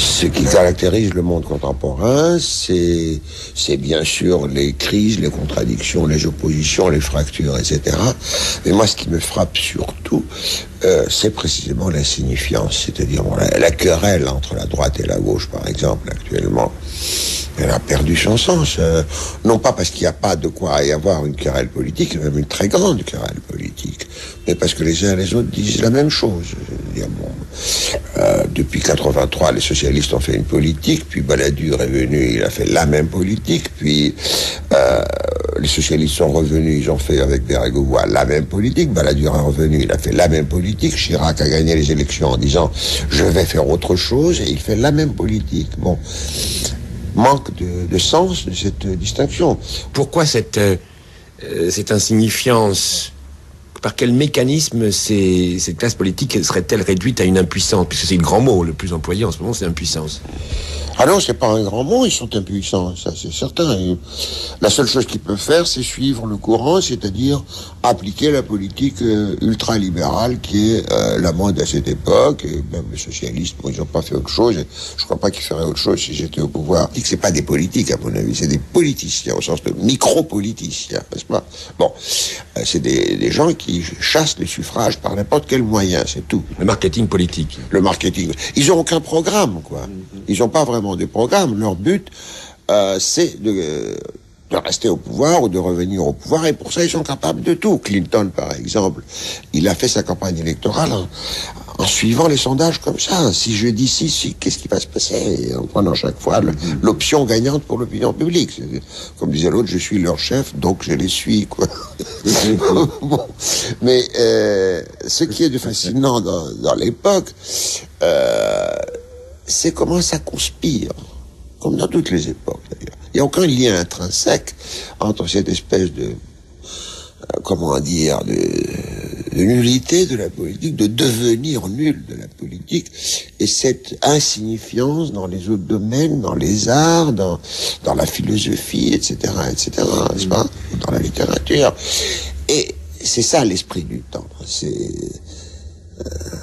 Ce qui caractérise le monde contemporain, c'est bien sûr les crises, les contradictions, les oppositions, les fractures, etc. Mais moi, ce qui me frappe surtout, c'est précisément l'insignifiance, c'est-à-dire la querelle entre la droite et la gauche, par exemple, actuellement. Elle a perdu son sens. Non pas parce qu'il n'y a pas de quoi y avoir une querelle politique, même une très grande querelle politique, mais parce que les uns et les autres disent la même chose. Je veux dire, depuis 83, les socialistes ont fait une politique, puis Balladur est venu, il a fait la même politique, puis les socialistes sont revenus, ils ont fait avec Bérégovoy la même politique, Balladur est revenu, il a fait la même politique, Chirac a gagné les élections en disant « je vais faire autre chose », et il fait la même politique. Bon, manque de sens de cette distinction. Pourquoi cette insignifiance? Par quel mécanisme cette classe politique serait-elle réduite à une impuissance? Puisque c'est le grand mot le plus employé en ce moment, c'est impuissance. Ah non, c'est pas un grand mot, ils sont impuissants, ça c'est certain. Et la seule chose qu'ils peuvent faire, c'est suivre le courant, c'est-à-dire appliquer la politique ultralibérale qui est la mode à cette époque. Et même les socialistes, bon, ils n'ont pas fait autre chose. Je crois pas qu'ils feraient autre chose si j'étais au pouvoir. Je dis que c'est pas des politiques, à mon avis, c'est des politiciens, au sens de micro-politiciens, n'est-ce pas? Bon, c'est des gens qui chassent les suffrages par n'importe quel moyen, c'est tout. Le marketing politique. Le marketing. Ils n'ont aucun programme, quoi. Ils n'ont pas vraiment des programmes. Leur but, c'est de rester au pouvoir ou de revenir au pouvoir. Et pour ça, ils sont capables de tout. Clinton, par exemple, il a fait sa campagne électorale en suivant les sondages comme ça. Si je dis si, qu'est-ce qui va se passer? En prenant chaque fois l'option gagnante pour l'opinion publique. Comme disait l'autre, je suis leur chef, donc je les suis, quoi. Bon. Mais ce qui est de fascinant dans l'époque, c'est comment ça conspire, comme dans toutes les époques d'ailleurs. Il n'y a aucun lien intrinsèque entre cette espèce de, de nullité de la politique, de devenir nul de la politique, et cette insignifiance dans les autres domaines, dans les arts, dans la philosophie, etc., n'est-ce pas, dans la littérature. Et c'est ça l'esprit du temps. C'est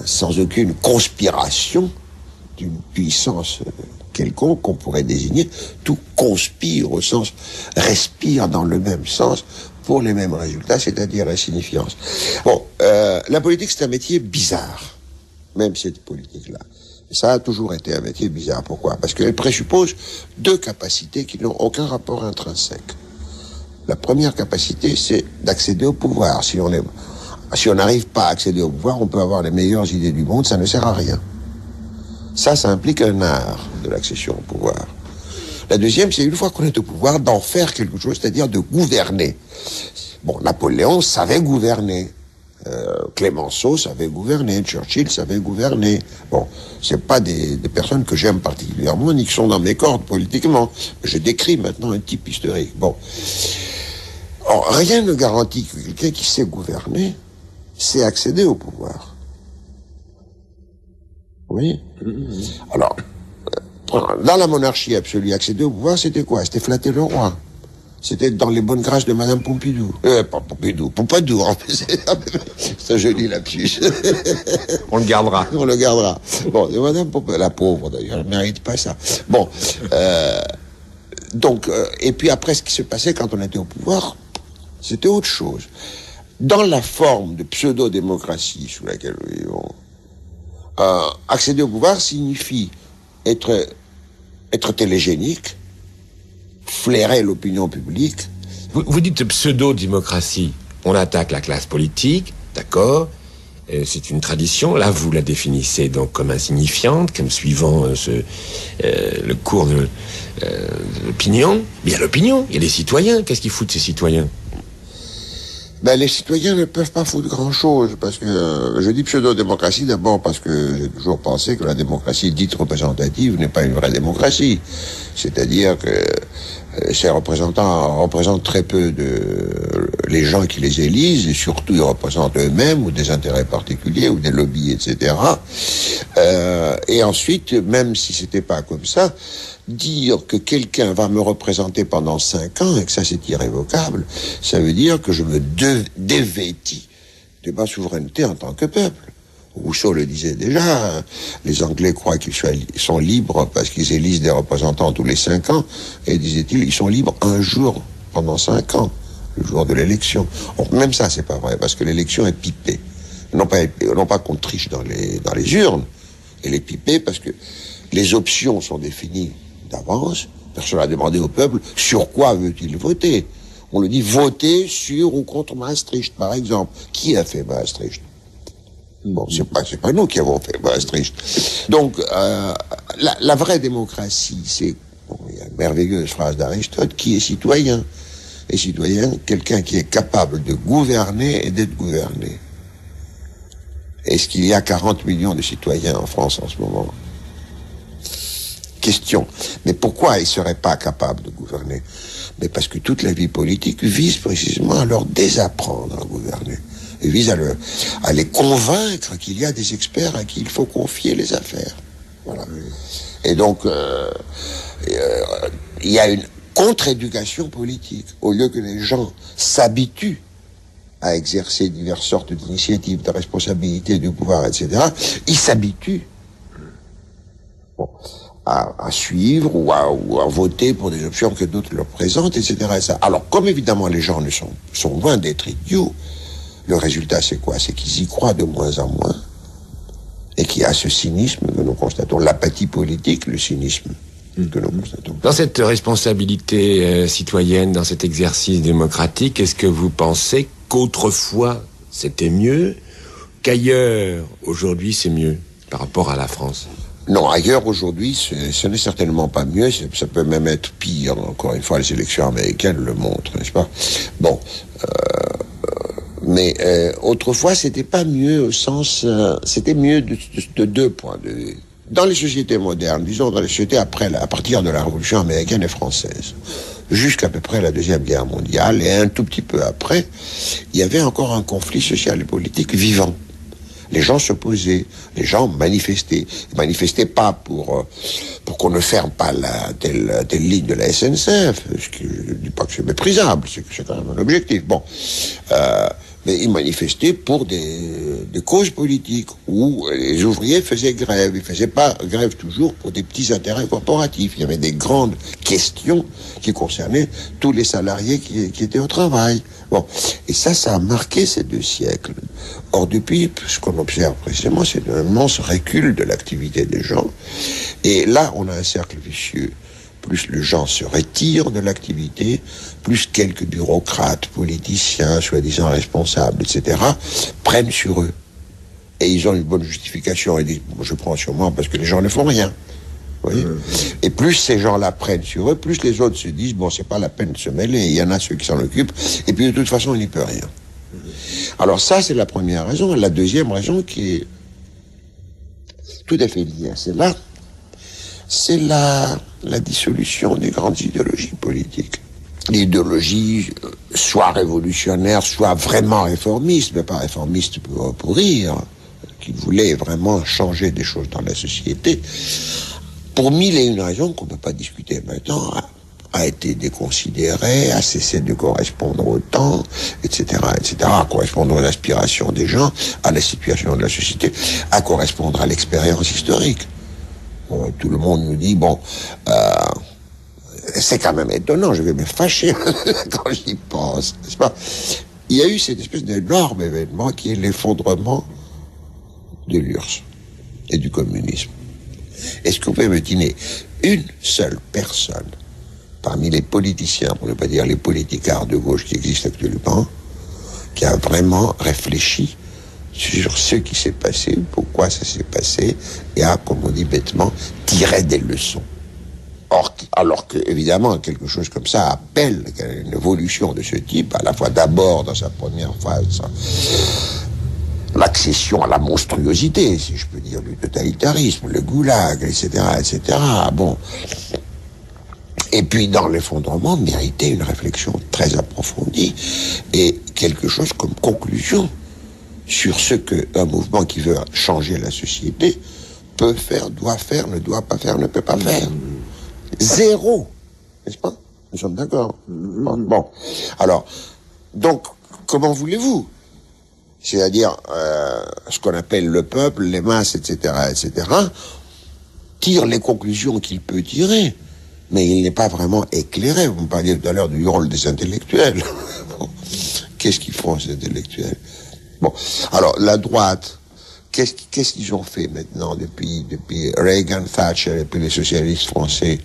sans aucune conspiration d'une puissance quelconque qu'on pourrait désigner, tout conspire au sens, respire dans le même sens pour les mêmes résultats, c'est-à-dire la signifiance. Bon, la politique c'est un métier bizarre, même cette politique-là. Ça a toujours été un métier bizarre. Pourquoi? Parce qu'elle présuppose deux capacités qui n'ont aucun rapport intrinsèque. La première capacité, c'est d'accéder au pouvoir. Si on n'arrive pas à accéder au pouvoir, on peut avoir les meilleures idées du monde, ça ne sert à rien. Ça implique un art de l'accession au pouvoir. La deuxième, c'est une fois qu'on est au pouvoir, d'en faire quelque chose, c'est-à-dire de gouverner. Bon, Napoléon savait gouverner. Clémenceau savait gouverner. Churchill savait gouverner. Bon, c'est pas des personnes que j'aime particulièrement, ni qui sont dans mes cordes politiquement. Je décris maintenant un type historique. Bon. Or, rien ne garantit que quelqu'un qui sait gouverner sait accéder au pouvoir. Oui. Alors, dans la monarchie absolue, accéder au pouvoir, c'était quoi? C'était flatter le roi. C'était dans les bonnes grâces de Madame Pompidou. Pas Pompidou, Pompadour. C'est un joli lapsus. On le gardera. On le gardera. Bon, Madame Pompidou, la pauvre d'ailleurs, elle ne mérite pas ça. Bon, donc, et puis après, ce qui se passait quand on était au pouvoir, c'était autre chose. Dans la forme de pseudo-démocratie sous laquelle nous vivons, accéder au pouvoir signifie être télégénique, flairer l'opinion publique. Vous dites pseudo-démocratie. On attaque la classe politique, d'accord, c'est une tradition. Là, vous la définissez donc comme insignifiante, comme suivant le cours de l'opinion. Mais il y a l'opinion, il y a les citoyens. Qu'est-ce qu'ils foutent, ces citoyens? Ben, les citoyens ne peuvent pas foutre grand-chose, parce que je dis pseudo-démocratie d'abord parce que j'ai toujours pensé que la démocratie dite représentative n'est pas une vraie démocratie. C'est-à-dire que ces représentants représentent très peu les gens qui les élisent, et surtout ils représentent eux-mêmes ou des intérêts particuliers ou des lobbies, etc. Et ensuite, même si c'était pas comme ça, dire que quelqu'un va me représenter pendant 5 ans et que ça c'est irrévocable, ça veut dire que je me dévêtis de ma souveraineté en tant que peuple. Rousseau le disait déjà, les Anglais croient qu'ils sont libres parce qu'ils élisent des représentants tous les 5 ans, et disait-il, ils sont libres un jour pendant 5 ans, le jour de l'élection. Or, même ça, c'est pas vrai, parce que l'élection est pipée. Non pas qu'on triche dans les urnes, elle est pipée parce que les options sont définies d'avance. Personne n'a demandé au peuple sur quoi veut-il voter. On le dit voter sur ou contre Maastricht, par exemple. Qui a fait Maastricht? Bon, c'est pas nous qui avons fait Maastricht. Donc, la vraie démocratie, c'est, bon, il y a une merveilleuse phrase d'Aristote, qui est citoyen. Et citoyen, quelqu'un qui est capable de gouverner et d'être gouverné. Est-ce qu'il y a 40 millions de citoyens en France en ce moment? Question. Mais pourquoi ils ne seraient pas capables de gouverner? Mais parce que toute la vie politique vise précisément à leur désapprendre à gouverner. Et vise à les convaincre qu'il y a des experts à qui il faut confier les affaires. Voilà. Et donc, il y a une contre-éducation politique. Au lieu que les gens s'habituent à exercer diverses sortes d'initiatives, de responsabilités, du pouvoir, etc., ils s'habituent à suivre ou à voter pour des options que d'autres leur présentent, etc. Alors, comme évidemment les gens sont loin d'être idiots, le résultat c'est quoi? C'est qu'ils y croient de moins en moins, et qu'il y a ce cynisme que nous constatons, l'apathie politique, le cynisme que nous constatons. Dans cette responsabilité citoyenne, dans cet exercice démocratique, est-ce que vous pensez qu'autrefois c'était mieux, qu'ailleurs aujourd'hui c'est mieux par rapport à la France? Non, ailleurs aujourd'hui, ce n'est certainement pas mieux, ça peut même être pire. Encore une fois, les élections américaines le montrent, n'est-ce pas? Bon, mais autrefois, c'était pas mieux au sens, c'était mieux de 2 points de vue. Dans les sociétés modernes, disons dans les sociétés à partir de la Révolution américaine et française, jusqu'à peu près la Deuxième Guerre mondiale, et un tout petit peu après, il y avait encore un conflit social et politique vivant. Les gens s'opposaient, les gens manifestaient. Ils manifestaient pas pour qu'on ne ferme pas telle ligne de la SNCF, ce qui, je ne dis pas que c'est méprisable, c'est quand même un objectif. Bon, mais ils manifestaient pour des causes politiques où les ouvriers faisaient grève. Ils faisaient pas grève toujours pour des petits intérêts corporatifs. Il y avait des grandes questions qui concernaient tous les salariés qui étaient au travail. Bon, et ça a marqué ces 2 siècles. Or, depuis, ce qu'on observe précisément, c'est un immense recul de l'activité des gens. Et là, on a un cercle vicieux. Plus les gens se retirent de l'activité, plus quelques bureaucrates, politiciens, soi-disant responsables, etc., prennent sur eux. Et ils ont une bonne justification. Ils disent, bon, je prends sur moi parce que les gens ne font rien. Vous voyez ? Et plus ces gens-là prennent sur eux, plus les autres se disent, bon, c'est pas la peine de se mêler, il y en a ceux qui s'en occupent, et puis de toute façon, il n'y peut rien. Alors ça, c'est la première raison. La deuxième raison qui est tout à fait liée à celle-là, c'est la dissolution des grandes idéologies politiques. L'idéologie, soit révolutionnaire, soit vraiment réformiste, mais pas réformiste pour rire, qui voulait vraiment changer des choses dans la société, pour 1001 raisons qu'on ne peut pas discuter maintenant, a été déconsidéré, a cessé de correspondre au temps, etc., à correspondre aux aspirations des gens, à la situation de la société, à correspondre à l'expérience historique. Bon, tout le monde nous dit, bon, c'est quand même étonnant, je vais me fâcher quand j'y pense, n'est-ce pas? Il y a eu cette espèce d'énorme événement qui est l'effondrement de l'URSS et du communisme. Est-ce que vous pouvez me dire une seule personne parmi les politiciens, pour ne pas dire les politicards de gauche qui existent actuellement, qui a vraiment réfléchi sur ce qui s'est passé, pourquoi ça s'est passé, et a, comme on dit bêtement, tiré des leçons. Or, alors que, évidemment, quelque chose comme ça appelle une évolution de ce type, à la fois d'abord dans sa première phase, l'accession à la monstruosité, si je peux dire, du totalitarisme, le goulag, etc., etc. Bon. Et puis, dans l'effondrement, méritait une réflexion très approfondie et quelque chose comme conclusion sur ce qu'un mouvement qui veut changer la société peut faire, doit faire, ne doit pas faire, ne peut pas faire. Zéro. N'est-ce pas? Nous sommes d'accord. Bon. Alors, donc, comment voulez-vous c'est-à-dire ce qu'on appelle le peuple, les masses, etc., tire les conclusions qu'il peut tirer, mais il n'est pas vraiment éclairé. Vous me parliez tout à l'heure du rôle des intellectuels. Bon. Qu'est-ce qu'ils font, ces intellectuels? Bon, alors, la droite, qu'est-ce qu'ils ont fait maintenant depuis Reagan, Thatcher et puis les socialistes français?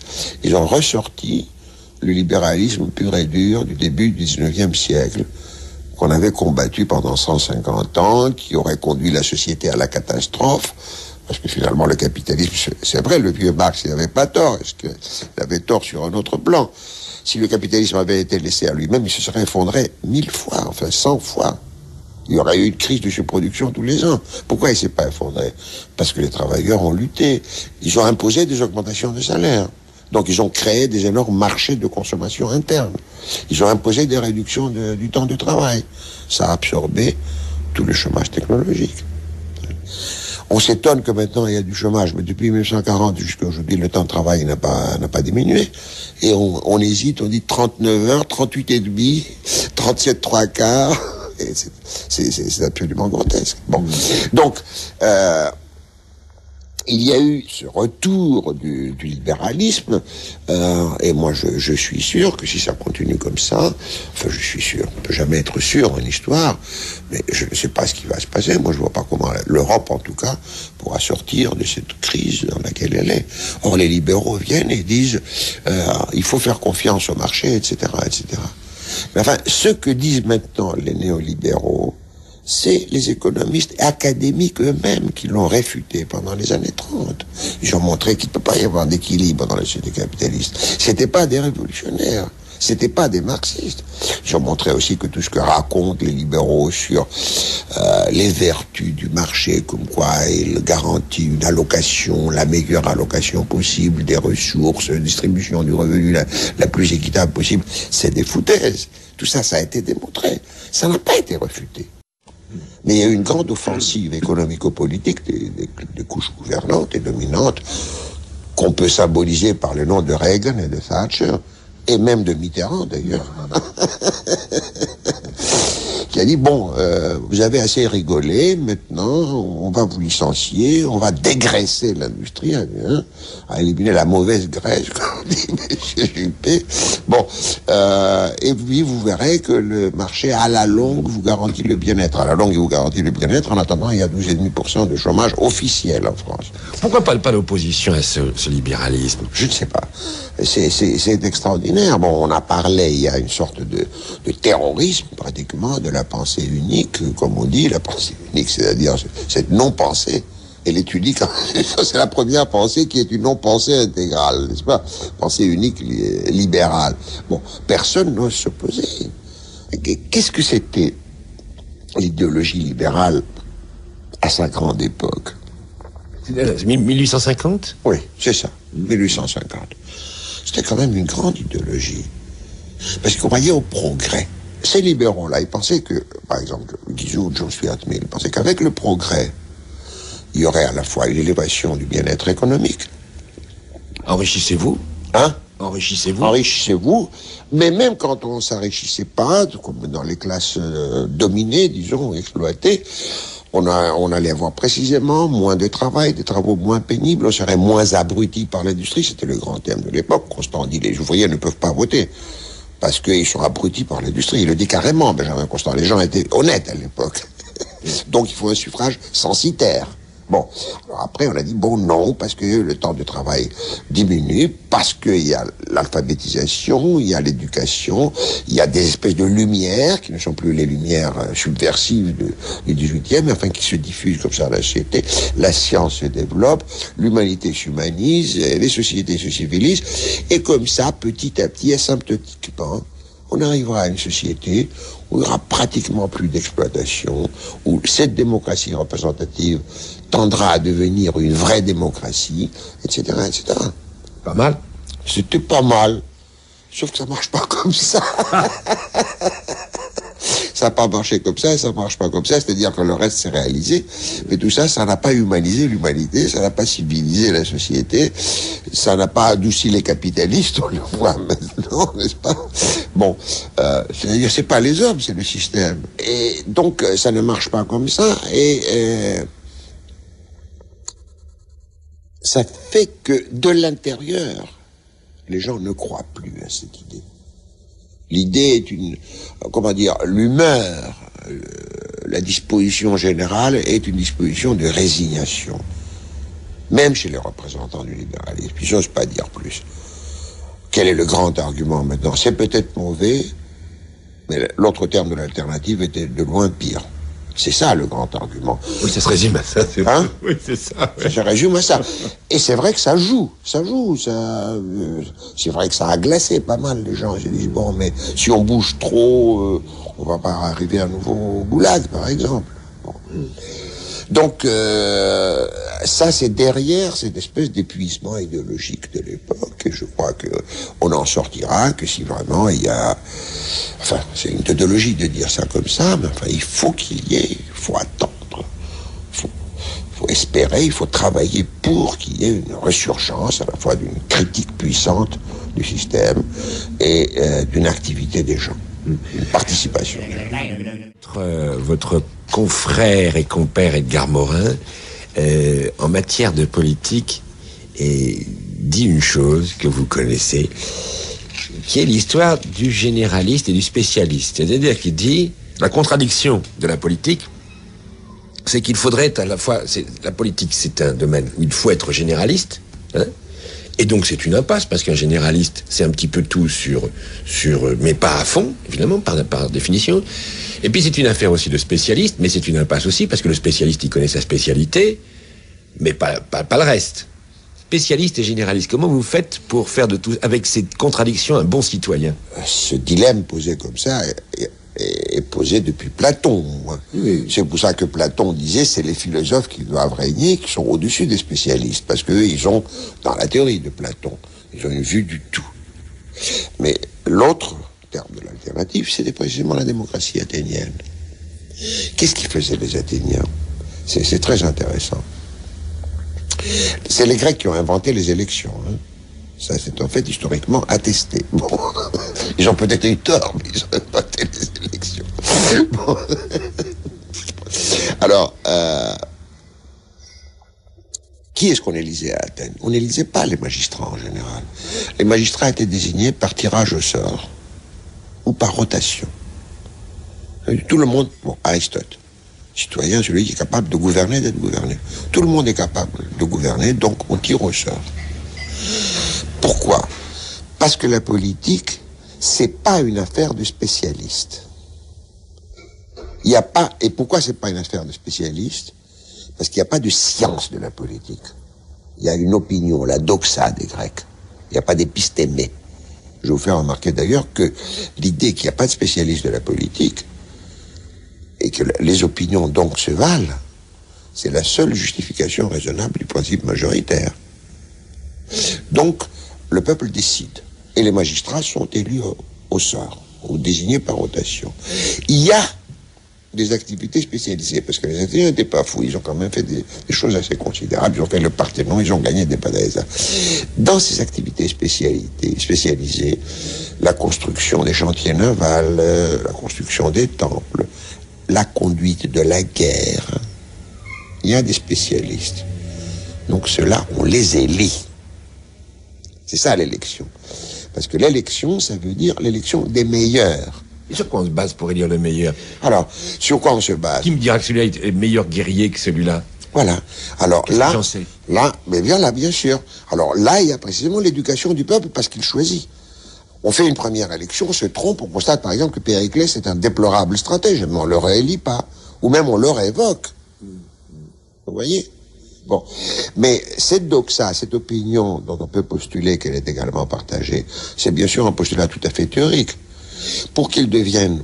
Ils ont ressorti le libéralisme pur et dur du début du 19e siècle, qu'on avait combattu pendant 150 ans, qui aurait conduit la société à la catastrophe, parce que finalement le capitalisme, c'est vrai, le vieux Marx, il n'avait pas tort, est-ce qu'il avait tort sur un autre plan? Si le capitalisme avait été laissé à lui-même, il se serait effondré 1000 fois, enfin 100 fois. Il y aurait eu une crise de surproduction tous les ans. Pourquoi il s'est pas effondré? Parce que les travailleurs ont lutté. Ils ont imposé des augmentations de salaire. Donc ils ont créé des énormes marchés de consommation interne. Ils ont imposé des réductions du temps de travail. Ça a absorbé tout le chômage technologique. On s'étonne que maintenant il y a du chômage, mais depuis 1940 jusqu'à aujourd'hui, le temps de travail n'a pas diminué. Et on hésite, on dit 39 heures, 38 et demi, 37 trois quarts. C'est absolument grotesque. Bon. Donc, il y a eu ce retour du libéralisme, et moi je suis sûr que si ça continue comme ça, enfin je suis sûr, on ne peut jamais être sûr en histoire, mais je ne sais pas ce qui va se passer. Moi je vois pas comment l'Europe en tout cas pourra sortir de cette crise dans laquelle elle est. Or les libéraux viennent et disent il faut faire confiance au marché, etc., etc. Mais enfin, ce que disent maintenant les néolibéraux, c'est les économistes académiques eux-mêmes qui l'ont réfuté pendant les années 30. Ils ont montré qu'il ne peut pas y avoir d'équilibre dans la société capitaliste. C'était pas des révolutionnaires, c'était pas des marxistes. Ils ont montré aussi que tout ce que racontent les libéraux sur les vertus du marché, comme quoi il garantit une allocation, la meilleure allocation possible des ressources, distribution du revenu la plus équitable possible, c'est des foutaises. Tout ça, ça a été démontré. Ça n'a pas été refuté. Mais il y a eu une grande offensive économico-politique des couches gouvernantes et dominantes qu'on peut symboliser par le nom de Reagan et de Thatcher, et même de Mitterrand d'ailleurs, qui a dit, bon, vous avez assez rigolé, maintenant on va vous licencier, on va dégraisser l'industrie, hein, à éliminer la mauvaise graisse, comme dit M. Juppé. Bon, et puis vous verrez que le marché à la longue vous garantit le bien-être. À la longue il vous garantit le bien-être, en attendant il y a 12,5% de chômage officiel en France. Pourquoi pas l'opposition à ce libéralisme? Je ne sais pas. C'est extraordinaire. Bon, on a parlé, il y a une sorte de terrorisme, pratiquement, de la pensée unique, comme on dit, la pensée unique, c'est-à-dire cette non-pensée. Elle est unique, c'est la première pensée qui est une non-pensée intégrale, n'est-ce pas? Pensée unique libérale. Bon, personne n'ose s'opposer. Qu'est-ce que c'était l'idéologie libérale à sa grande époque? 1850? Oui, c'est ça, 1850. C'était quand même une grande idéologie. Parce qu'ils croyaient au progrès. Ces libéraux-là, ils pensaient que, par exemple, Guizot, John Stuart Mill, ils pensaient qu'avec le progrès, il y aurait à la fois une élévation du bien-être économique. Enrichissez-vous. Hein? Enrichissez-vous. Enrichissez-vous. Mais même quand on s'enrichissait pas, comme dans les classes dominées, disons, exploitées, on allait avoir précisément moins de travail, des travaux moins pénibles, on serait moins abrutis par l'industrie. C'était le grand thème de l'époque. Constant dit, les ouvriers ne peuvent pas voter parce qu'ils sont abrutis par l'industrie. Il le dit carrément, Benjamin Constant. Les gens étaient honnêtes à l'époque. Donc il faut un suffrage censitaire. Bon, alors après on a dit bon non, parce que le temps de travail diminue, parce qu'il y a l'alphabétisation, il y a l'éducation, il y a des espèces de lumières qui ne sont plus les lumières subversives du 18e, mais enfin qui se diffusent comme ça dans la société. La science se développe, l'humanité s'humanise, les sociétés se civilisent, et comme ça, petit à petit, asymptotiquement, on arrivera à une société où il n'y aura pratiquement plus d'exploitation, où cette démocratie représentative tendra à devenir une vraie démocratie, etc., etc. Pas mal. C'était pas mal. Sauf que ça marche pas comme ça. ça n'a pas marché comme ça, ça ne marche pas comme ça, c'est-à-dire que le reste s'est réalisé, mais tout ça, ça n'a pas humanisé l'humanité, ça n'a pas civilisé la société, ça n'a pas adouci les capitalistes, on le voit maintenant, n'est-ce pas? Bon, c'est-à-dire, c'est pas les hommes, c'est le système. Et donc, ça ne marche pas comme ça, et ça fait que, de l'intérieur, les gens ne croient plus à cette idée. L'idée est l'humeur, la disposition générale est une disposition de résignation. Même chez les représentants du libéralisme. Puis j'ose pas dire plus. Quel est le grand argument maintenant? C'est peut-être mauvais, mais l'autre terme de l'alternative était de loin pire. C'est ça le grand argument. Oui, ça se résume à ça. Hein? Oui, c'est ça. Ouais. Ça se résume à ça. Et c'est vrai que ça joue. C'est vrai que ça a glacé pas mal les gens. J'ai dit, bon, mais si on bouge trop, on va pas arriver à nouveau au goulag, par exemple. Bon. Donc, ça, c'est derrière cette espèce d'épuisement idéologique de l'époque. Et je crois que on en sortira que si vraiment il y a... Enfin, c'est une tautologie de dire ça comme ça, mais enfin, il faut il faut attendre. Il faut espérer, il faut travailler pour qu'il y ait une ressurgence à la fois d'une critique puissante du système et d'une activité des gens, une participation. Votre confrère et compère Edgar Morin, en matière de politique, dit une chose que vous connaissez, qui est l'histoire du généraliste et du spécialiste. C'est-à-dire qu'il dit, la contradiction de la politique, c'est qu'il faudrait à la fois... La politique, c'est un domaine où il faut être généraliste, hein, et donc c'est une impasse, parce qu'un généraliste, c'est un petit peu tout mais pas à fond, évidemment, par définition. Et puis c'est une affaire aussi de spécialiste, mais c'est une impasse aussi, parce que le spécialiste, il connaît sa spécialité, mais pas le reste. Spécialiste et généraliste, comment vous faites pour faire de tout, avec cette contradiction, un bon citoyen? Ce dilemme posé comme ça est posé depuis Platon. Oui. C'est pour ça que Platon disait, c'est les philosophes qui doivent régner, qui sont au-dessus des spécialistes, parce qu'eux, ils ont, dans la théorie de Platon, ils ont une vue du tout. Mais l'autre terme de l'alternative, c'était précisément la démocratie athénienne. Qu'est-ce qu'ils faisaient les Athéniens? C'est très intéressant. C'est les Grecs qui ont inventé les élections. Hein. Ça, c'est en fait historiquement attesté. Bon. Ils ont peut-être eu tort, mais ils ont inventé les élections. Bon. Alors, qui est-ce qu'on élisait à Athènes? On n'élisait pas les magistrats en général. Les magistrats étaient désignés par tirage au sort ou par rotation. Tout le monde, bon, Aristote, citoyen, celui qui est capable de gouverner, d'être gouverné. Tout le monde est capable de gouverner, donc on tire au sort. Pourquoi? Parce que la politique, c'est pas une affaire de spécialistes. Il n'y a pas, et pourquoi c'est pas une affaire de spécialistes? Parce qu'il n'y a pas de science de la politique. Il y a une opinion, la doxa des Grecs. Il n'y a pas d'épistémé. Je vais vous faire remarquer d'ailleurs que l'idée qu'il n'y a pas de spécialistes de la politique et que les opinions donc se valent, c'est la seule justification raisonnable du principe majoritaire. Donc, le peuple décide. Et les magistrats sont élus au sort, ou désignés par rotation. Il y a des activités spécialisées, parce que les Athéniens n'étaient pas fous, ils ont quand même fait des choses assez considérables, ils ont fait le Parthénon, ils ont gagné des batailles. Dans ces activités spécialisées, la construction des chantiers navals, la construction des temples, la conduite de la guerre, il y a des spécialistes. Donc ceux-là, on les élit. C'est ça l'élection. Parce que l'élection, ça veut dire l'élection des meilleurs. Et sur quoi on se base pour élire le meilleur? Alors, sur quoi on se base? Qui me dira que celui-là est meilleur guerrier que celui-là? Voilà. Alors là, sais mais bien là, bien sûr. Alors là, il y a précisément l'éducation du peuple parce qu'il choisit. On fait une première élection, on se trompe, on constate par exemple que Périclès est un déplorable stratège, mais on le réélit pas. Ou même on le révoque. Vous voyez? Bon. Mais cette doxa, cette opinion dont on peut postuler qu'elle est également partagée, c'est bien sûr un postulat tout à fait théorique. Pour qu'il devienne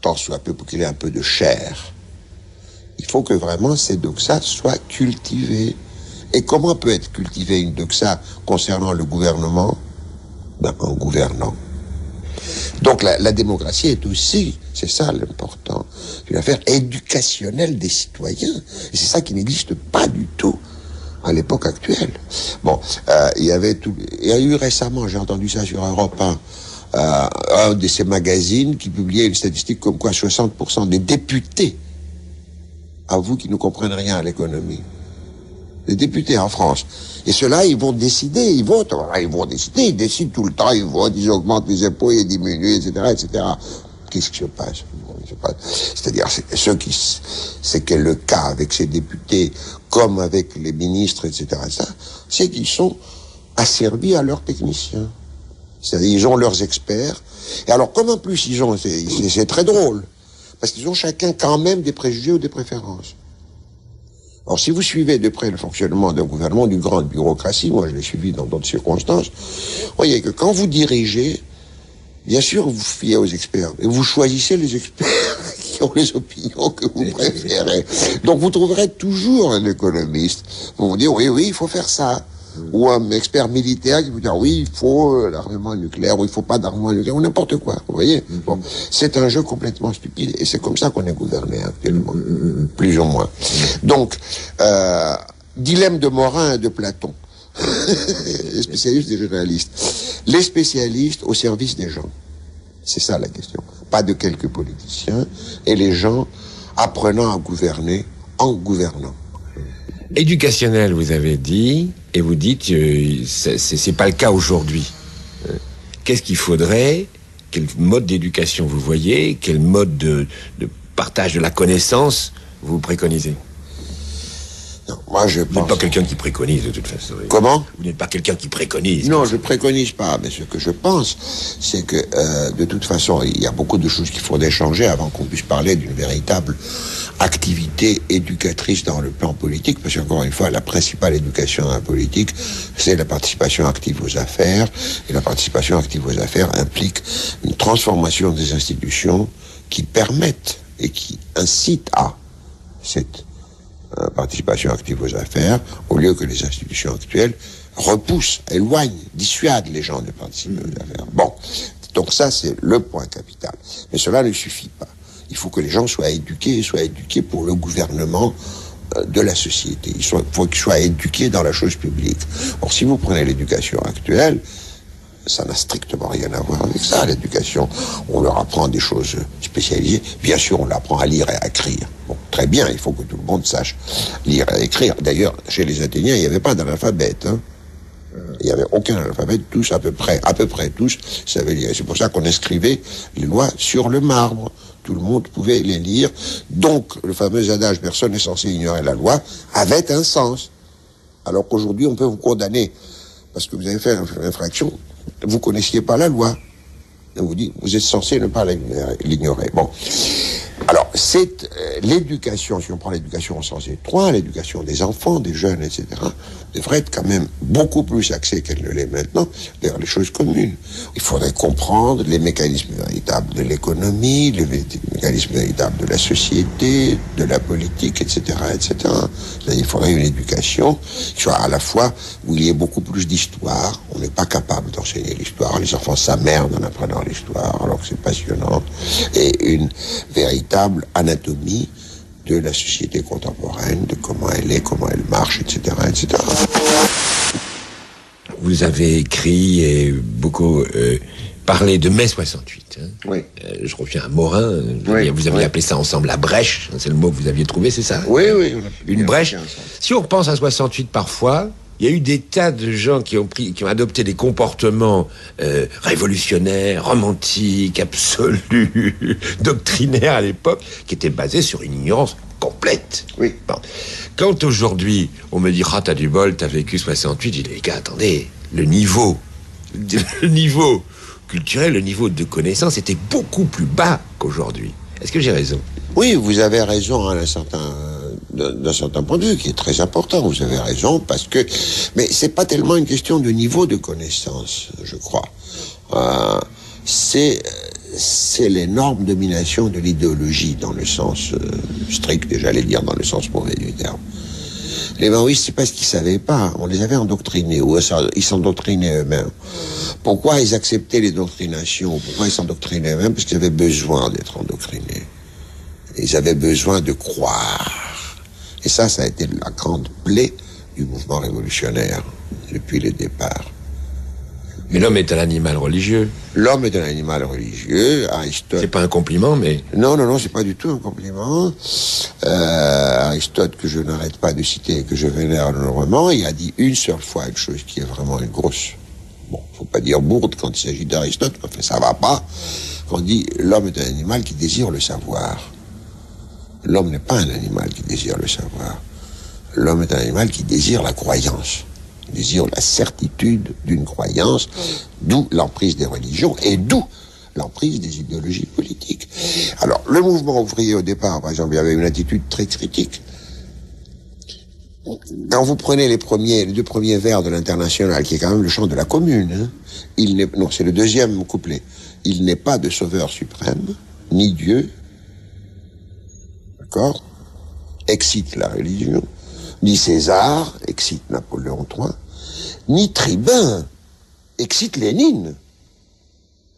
tant soit peu, pour qu'il ait un peu de chair, il faut que vraiment ces doxas soient cultivées. Et comment peut être cultivée une doxa concernant le gouvernement? Ben, en gouvernant. Donc la démocratie est aussi C'est ça l'important. C'est une affaire éducationnelle des citoyens. Et c'est ça qui n'existe pas du tout à l'époque actuelle. Bon, il y a eu récemment, j'ai entendu ça sur Europe 1, un de ces magazines qui publiait une statistique comme quoi 60% des députés, avouent qu'ils ne comprennent rien à l'économie. Les députés en France. Et ceux-là, ils vont décider, ils votent, ils décident tout le temps, ils votent, ils augmentent les impôts, ils diminuent, etc., etc. Qu'est-ce qui se passe? C'est-à-dire, c'est que le cas avec ces députés, comme avec les ministres, etc., c'est qu'ils sont asservis à leurs techniciens. C'est-à-dire, ils ont leurs experts. Et alors, comme en plus, c'est très drôle, parce qu'ils ont chacun quand même des préjugés ou des préférences. Alors, si vous suivez de près le fonctionnement d'un gouvernement, d'une grande bureaucratie, moi je l'ai suivi dans d'autres circonstances, vous voyez que quand vous dirigez, bien sûr, vous fiez aux experts, et vous choisissez les experts qui ont les opinions que vous préférez. Donc vous trouverez toujours un économiste. Vous vous dites, oui, il faut faire ça. Ou un expert militaire qui vous dit, oui, il faut l'armement nucléaire, ou il faut pas d'armement nucléaire, ou n'importe quoi. Vous voyez? Bon, c'est un jeu complètement stupide, et c'est comme ça qu'on est gouverné actuellement. Plus ou moins. Donc, dilemme de Morin et de Platon. Les spécialistes des journalistes. Les spécialistes au service des gens. C'est ça la question. Pas de quelques politiciens, et les gens apprenant à gouverner en gouvernant. Éducationnel, vous avez dit, et vous dites c'est pas le cas aujourd'hui. Qu'est-ce qu'il faudrait? Quel mode d'éducation vous voyez? Quel mode de partage de la connaissance vous préconisez? Non, moi je pense... Vous n'êtes pas quelqu'un qui préconise de toute façon. Comment? Vous n'êtes pas quelqu'un qui préconise. Non, je préconise pas, mais ce que je pense, c'est que de toute façon, il y a beaucoup de choses qu'il faudrait changer avant qu'on puisse parler d'une véritable activité éducatrice dans le plan politique, parce qu'encore une fois, la principale éducation dans la politique, c'est la participation active aux affaires, et la participation active aux affaires implique une transformation des institutions qui permettent et qui incitent à cette participation active aux affaires, au lieu que les institutions actuelles repoussent, éloignent, dissuadent les gens de participer aux affaires. Bon, donc ça c'est le point capital. Mais cela ne suffit pas. Il faut que les gens soient éduqués pour le gouvernement de la société. Il faut qu'ils soient éduqués dans la chose publique. Or, si vous prenez l'éducation actuelle, ça n'a strictement rien à voir avec ça, l'éducation. On leur apprend des choses spécialisées. Bien sûr, on leur apprend à lire et à écrire. Bon, très bien, il faut que tout le monde sache lire et écrire. D'ailleurs, chez les Athéniens, il n'y avait pas d'analphabète, hein. Il n'y avait aucun analphabète, tous à peu près tous savaient lire. C'est pour ça qu'on inscrivait les lois sur le marbre. Tout le monde pouvait les lire. Donc, le fameux adage « personne n'est censé ignorer la loi » avait un sens. Alors qu'aujourd'hui, on peut vous condamner parce que vous avez fait une infraction. Vous connaissiez pas la loi. On vous dit, vous êtes censé ne pas l'ignorer. Bon. Alors, c'est l'éducation, si on prend l'éducation au sens étroit, l'éducation des enfants, des jeunes, etc., devrait être quand même beaucoup plus axée qu'elle ne l'est maintenant vers les choses communes. Il faudrait comprendre les mécanismes véritables de l'économie, les mécanismes véritables de la société, de la politique, etc., etc. Il faudrait une éducation qui soit à la fois où il y ait beaucoup plus d'histoire. On n'est pas capable d'enseigner l'histoire. Les enfants s'emmerdent en apprenant l'histoire, alors que c'est passionnant. Et une véritable anatomie de la société contemporaine, de comment elle est, comment elle marche, etc., etc. Vous avez écrit et beaucoup parlé de mai 68. Hein. Oui. Je reviens à Morin. Oui, vous aviez appelé ça ensemble la brèche. C'est le mot que vous aviez trouvé, c'est ça? Oui. Une brèche. Si on repense à 68 parfois, il y a eu des tas de gens qui ont adopté des comportements révolutionnaires, romantiques, absolus, doctrinaires à l'époque, qui étaient basés sur une ignorance complète. Oui. Bon. Quand aujourd'hui, on me dit « Ah, t'as du bol, t'as vécu 68 », je dis « Les gars, attendez, le niveau culturel, le niveau de connaissance était beaucoup plus bas qu'aujourd'hui. » Est-ce que j'ai raison? Oui, vous avez raison d'un certain point de vue qui est très important. Vous avez raison parce que... Mais c'est pas tellement une question de niveau de connaissance, je crois. C'est l'énorme domination de l'idéologie dans le sens strict, et j'allais dire dans le sens mauvais du terme. Les maoïstes, c'est pas ce qu'ils savaient pas. On les avait endoctrinés, ou ils s'endoctrinaient eux-mêmes. Pourquoi ils acceptaient les doctrinations? Pourquoi ils s'endoctrinaient eux-mêmes? Parce qu'ils avaient besoin d'être endoctrinés. Ils avaient besoin de croire. Et ça a été la grande plaie du mouvement révolutionnaire, depuis le départ. Mais l'homme est un animal religieux. L'homme est un animal religieux. Aristote... C'est pas un compliment, mais... Non, c'est pas du tout un compliment. Aristote, que je n'arrête pas de citer et que je vénère énormément, il a dit une seule fois une chose qui est vraiment une grosse... Bon, faut pas dire bourde quand il s'agit d'Aristote, enfin, ça va pas. On dit, l'homme est un animal qui désire le savoir. L'homme n'est pas un animal qui désire le savoir. L'homme est un animal qui désire la croyance. Désire la certitude d'une croyance, d'où l'emprise des religions et d'où l'emprise des idéologies politiques. Alors, le mouvement ouvrier au départ, par exemple, il y avait une attitude très critique. Quand vous prenez les deux premiers vers de l'Internationale, qui est quand même le chant de la Commune, non, c'est le deuxième couplet. Il n'est pas de sauveur suprême, ni Dieu, d'accord, excite la religion, ni César, excite Napoléon III, ni Tribun, excite Lénine.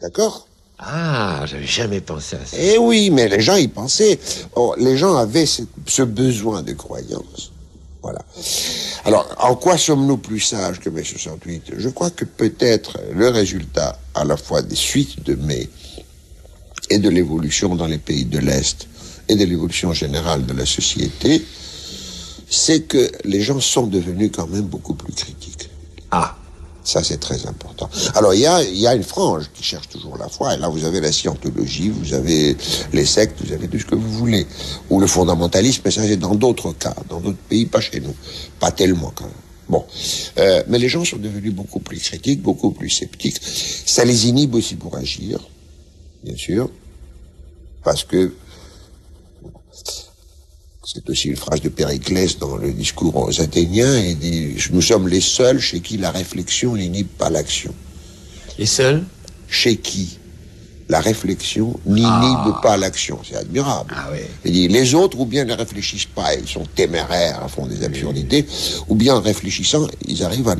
D'accord? Ah, j'avais jamais pensé à ça. Eh oui, mais les gens y pensaient. Oh, les gens avaient ce besoin de croyance. Voilà. Alors, en quoi sommes-nous plus sages que mai 68? Je crois que peut-être le résultat à la fois des suites de mai et de l'évolution dans les pays de l'Est et de l'évolution générale de la société, c'est que les gens sont devenus quand même beaucoup plus critiques. Ah. Ça, c'est très important. Alors, il y a une frange qui cherche toujours la foi, et là, vous avez la scientologie, vous avez les sectes, vous avez tout ce que vous voulez. Ou le fondamentalisme, mais ça, c'est dans d'autres cas, dans d'autres pays, pas chez nous. Pas tellement, quand même. Bon. Mais les gens sont devenus beaucoup plus critiques, beaucoup plus sceptiques. Ça les inhibe aussi pour agir, bien sûr, parce que c'est aussi une phrase de Périclès dans le discours aux Athéniens, il dit « Nous sommes les seuls chez qui la réflexion n'inhibe pas l'action. » Les seuls? Chez qui la réflexion n'inhibe pas l'action. C'est admirable. Ah oui. Il dit, les autres, ou bien ne réfléchissent pas, ils sont téméraires, font des absurdités, ou bien en réfléchissant, ils arrivent à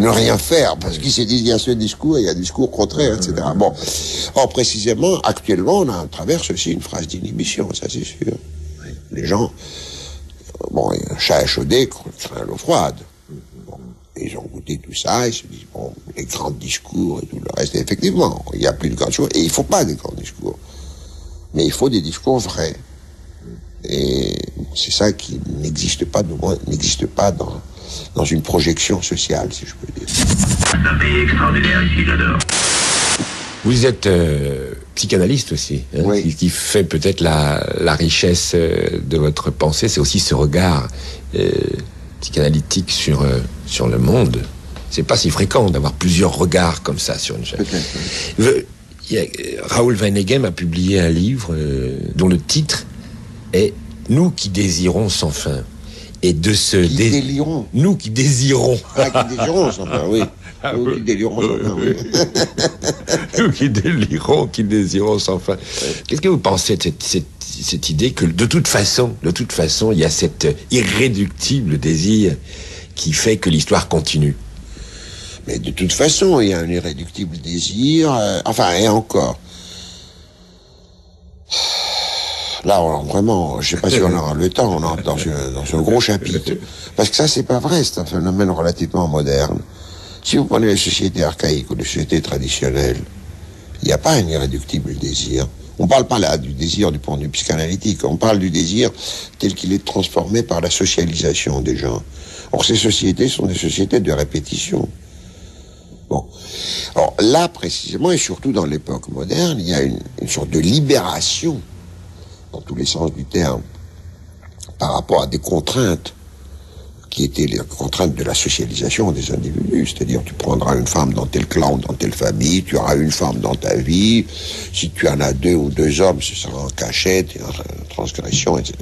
ne rien faire, parce qu'ils se disent, il y a ce discours, il y a un discours contraire, etc. Bon. Or, précisément, actuellement, on traverse aussi une phase d'inhibition, ça c'est sûr. Les gens, bon, un chat échaudé craint l'eau froide. Bon, ils ont goûté tout ça, ils se disent, bon, les grands discours et tout le reste, et effectivement, il n'y a plus de grandes choses, et il ne faut pas des grands discours. Mais il faut des discours vrais. Et c'est ça qui n'existe pas, n'existe pas dans une projection sociale, si je peux dire. Un pays extraordinaire ici, j'adore. Vous êtes psychanalyste aussi, hein, oui. qui fait peut-être la richesse de votre pensée, c'est aussi ce regard psychanalytique sur le monde. C'est pas si fréquent d'avoir plusieurs regards comme ça sur une chaîne. Raoul Vaneigem a publié un livre dont le titre est « Nous qui désirons sans fin ». Et de ce délirons. Nous qui désirons. Ah, qui désirons sans fin, oui. Nous qui délirons sans fin, oui. Nous qui désirons sans fin. Qu'est-ce que vous pensez de cette idée que de toute façon, il y a cet irréductible désir qui fait que l'histoire continue? Mais de toute façon, il y a un irréductible désir. Enfin, et encore. Là, vraiment, je sais pas si on aura le temps, on entre dans un gros chapitre. Parce que ça, c'est pas vrai, c'est un phénomène relativement moderne. Si vous prenez les sociétés archaïques ou les sociétés traditionnelles, il n'y a pas un irréductible désir. On parle pas là du désir du point de vue psychanalytique, on parle du désir tel qu'il est transformé par la socialisation des gens. Or, ces sociétés sont des sociétés de répétition. Bon. Alors là, précisément, et surtout dans l'époque moderne, il y a une sorte de libération, dans tous les sens du terme, par rapport à des contraintes qui étaient les contraintes de la socialisation des individus. C'est-à-dire, tu prendras une femme dans tel clan, dans telle famille, tu auras une femme dans ta vie, si tu en as deux ou deux hommes, ce sera en cachette, en transgression, etc.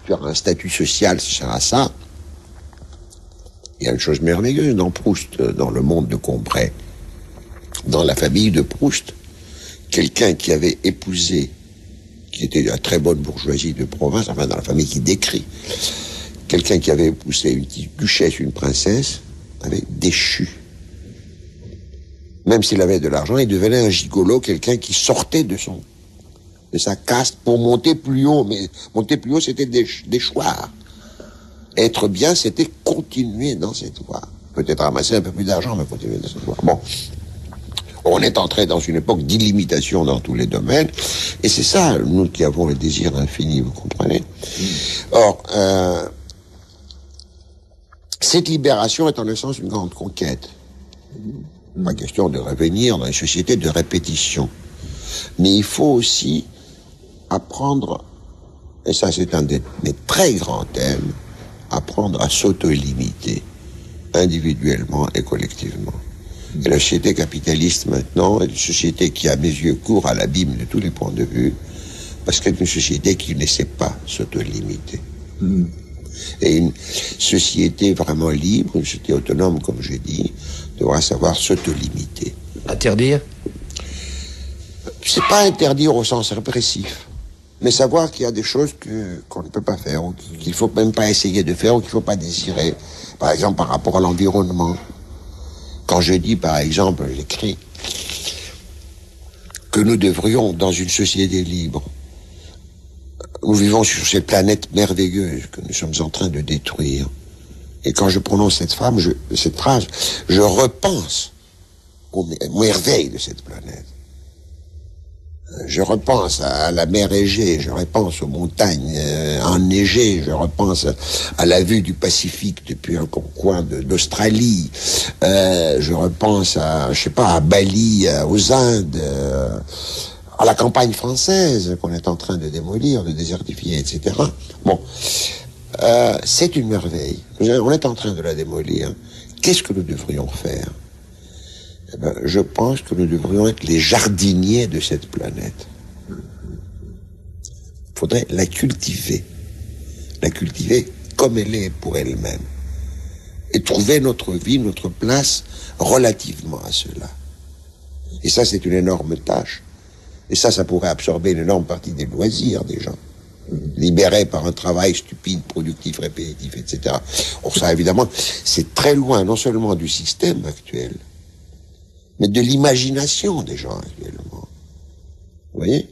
Tu auras un statut social, ce sera ça. Il y a une chose merveilleuse dans Proust, dans le monde de Combray, dans la famille de Proust, quelqu'un qui avait épousé, qui était de la très bonne bourgeoisie de province, enfin dans la famille qui décrit. Quelqu'un qui avait épousé une petite duchesse, une princesse, avait déchu. Même s'il avait de l'argent, il devenait un gigolo, quelqu'un qui sortait de sa caste pour monter plus haut. Mais monter plus haut, c'était déchoir. Être bien, c'était continuer dans cette voie. Peut-être ramasser un peu plus d'argent, mais continuer dans cette voie. Bon. On est entré dans une époque d'illimitation dans tous les domaines. Et c'est ça, nous qui avons le désir infini, vous comprenez? Or, cette libération est en essence une grande conquête. Pas question de revenir dans une société de répétition. Mais il faut aussi apprendre, et ça c'est un de mes très grands thèmes, apprendre à s'auto-limiter, individuellement et collectivement. Et la société capitaliste maintenant est une société qui, à mes yeux, court à l'abîme de tous les points de vue, parce qu'elle est une société qui ne sait pas s'auto-limiter. Et une société vraiment libre, une société autonome, comme je dis, devra savoir s'auto-limiter. Interdire? C'est pas interdire au sens répressif, mais savoir qu'il y a des choses qu'on ne peut pas faire, ou qu'il faut même pas essayer de faire, ou qu'il faut pas désirer. Par exemple, par rapport à l'environnement. Quand je dis, par exemple, j'écris que nous devrions, dans une société libre, nous vivons sur cette planète merveilleuse que nous sommes en train de détruire. Et quand je prononce cette phrase, je repense aux merveilles de cette planète. Je repense à la mer Égée, je repense aux montagnes enneigées, je repense à la vue du Pacifique depuis un coin d'Australie, je repense à, je sais pas, à Bali, aux Indes, à la campagne française qu'on est en train de démolir, de désertifier, etc. Bon, c'est une merveille. On est en train de la démolir. Qu'est-ce que nous devrions faire? Eh ben, je pense que nous devrions être les jardiniers de cette planète. Il faudrait la cultiver comme elle est pour elle-même, et trouver notre vie, notre place relativement à cela. Et ça, c'est une énorme tâche. Et ça pourrait absorber une énorme partie des loisirs des gens, libérés par un travail stupide, productif, répétitif, etc. Or ça, évidemment, c'est très loin, non seulement du système actuel, mais de l'imagination des gens actuellement. Vous voyez?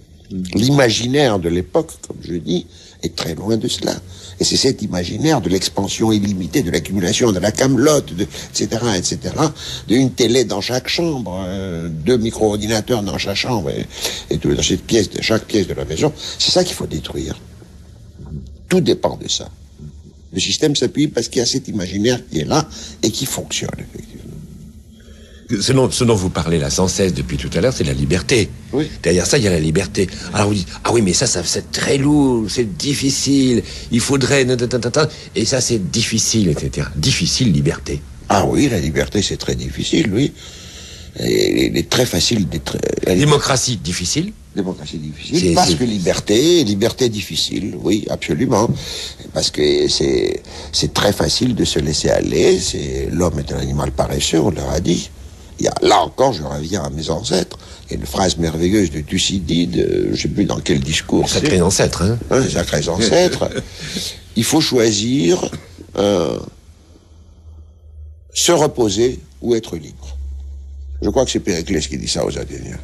L'imaginaire de l'époque, comme je dis, est très loin de cela. Et c'est cet imaginaire de l'expansion illimitée, de l'accumulation, de la camelote, etc., etc., d'une télé dans chaque chambre, 2 micro-ordinateurs dans chaque chambre, et tout, dans chaque pièce de la maison. C'est ça qu'il faut détruire. Tout dépend de ça. Le système s'appuie parce qu'il y a cet imaginaire qui est là et qui fonctionne, effectivement. Ce dont vous parlez là sans cesse depuis tout à l'heure, c'est la liberté. Oui. Derrière ça, il y a la liberté. Alors vous dites, ah oui, mais ça c'est très lourd, c'est difficile, il faudrait... Et ça, c'est difficile, etc. Difficile, liberté. Ah oui, la liberté, c'est très difficile, oui. Et il est très facile d'être... Démocratie, difficile. Démocratie difficile, parce que liberté difficile, oui, absolument. Parce que c'est très facile de se laisser aller, l'homme est un animal paresseux, on leur a dit. Là encore, je reviens à mes ancêtres. Il y a une phrase merveilleuse de Thucydide, je ne sais plus dans quel discours. Sacrés ancêtres, hein. Sacrés ancêtres. Il faut choisir se reposer ou être libre. Je crois que c'est Périclès qui dit ça aux Athéniens.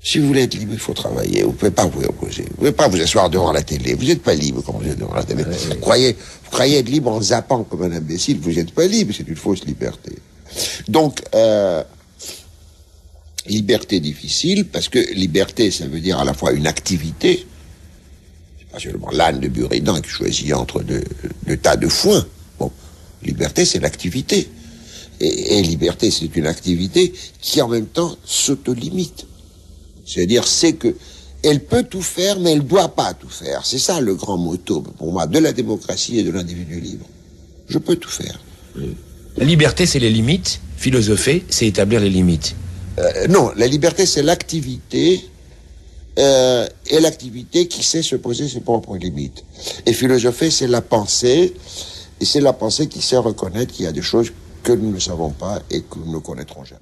Si vous voulez être libre, il faut travailler. Vous ne pouvez pas vous reposer. Vous ne pouvez pas vous asseoir devant la télé. Vous n'êtes pas libre quand vous êtes devant la télé. Vous croyez être libre en zappant comme un imbécile. Vous n'êtes pas libre. C'est une fausse liberté. Donc, liberté difficile, parce que liberté, ça veut dire à la fois une activité. C'est pas seulement l'âne de Buridan qui choisit entre deux tas de foin. Bon, liberté, c'est l'activité. Et liberté, c'est une activité qui, en même temps, s'auto-limite. C'est-à-dire, c'est que elle peut tout faire, mais elle doit pas tout faire. C'est ça le grand motto, pour moi, de la démocratie et de l'individu libre. Je peux tout faire. La liberté, c'est les limites. Philosopher, c'est établir les limites. Non, la liberté, c'est l'activité, et l'activité qui sait se poser ses propres limites. Et philosopher, c'est la pensée, et c'est la pensée qui sait reconnaître qu'il y a des choses que nous ne savons pas et que nous ne connaîtrons jamais.